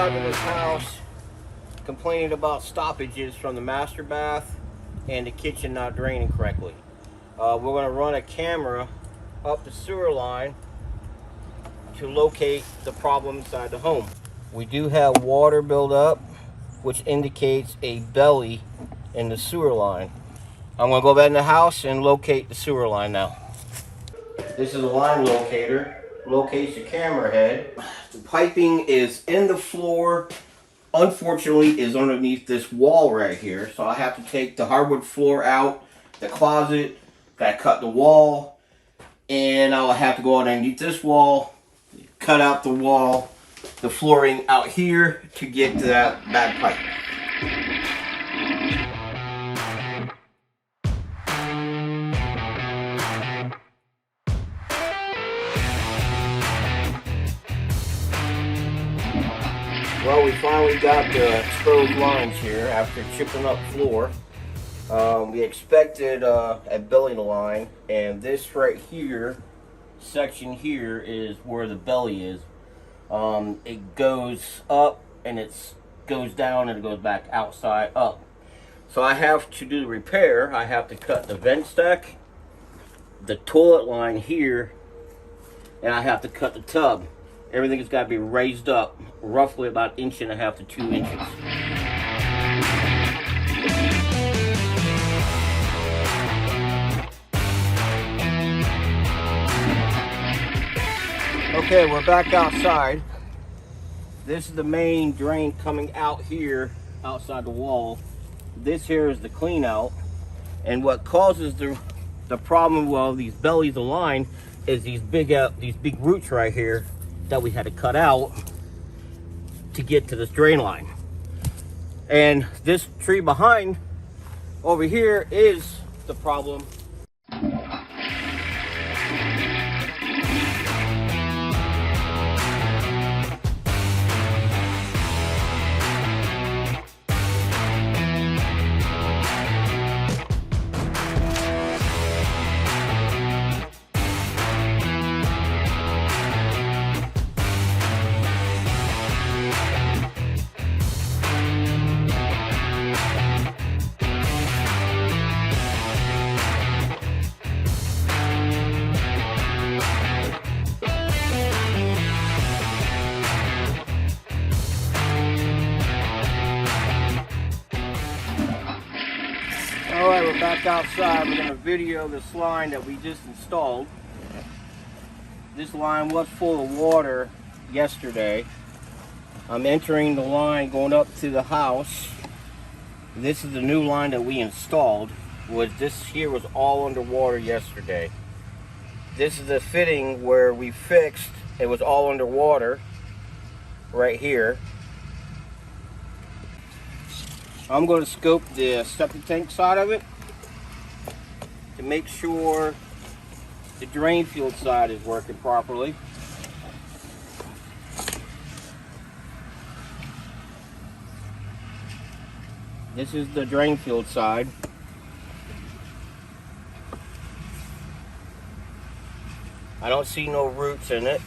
out to this house complaining about stoppages from the master bath and the kitchen not draining correctly. We're going to run a camera up the sewer line to locate the problem inside the home. We do have water buildup, which indicates a belly in the sewer line. I'm going to go back in the house and locate the sewer line now. This is a line locator. Locates the camera head. The piping is in the floor. Unfortunately, is underneath this wall right here. So I have to take the hardwood floor out, the closet, gotta cut the wall, and I'll have to go underneath this wall, cut out the wall, the flooring out here to get to that bad pipe. Well, we finally got the exposed lines here after chipping up floor. We expected a belly in the line, and this right here, section here, is where the belly is. It goes up and it goes down and it goes back outside up. So I have to do the repair. I have to cut the vent stack, the toilet line here, and I have to cut the tub. Everything has got to be raised up roughly about 1.5 to 2 inches. Okay, we're back outside. This is the main drain coming out here outside the wall. This here is the clean out. And what causes the problem with these bellies of line is these big roots right here that we had to cut out to get to this drain line. And this tree behind over here is the problem. Alright, we're back outside. We're going to video this line that we just installed. This line was full of water yesterday. I'm entering the line going up to the house. This is the new line that we installed. This here was all underwater yesterday. This is the fitting where we fixed. It was all underwater right here. I'm going to scope the septic tank side of it to make sure the drain field side is working properly. This is the drain field side. I don't see no roots in it.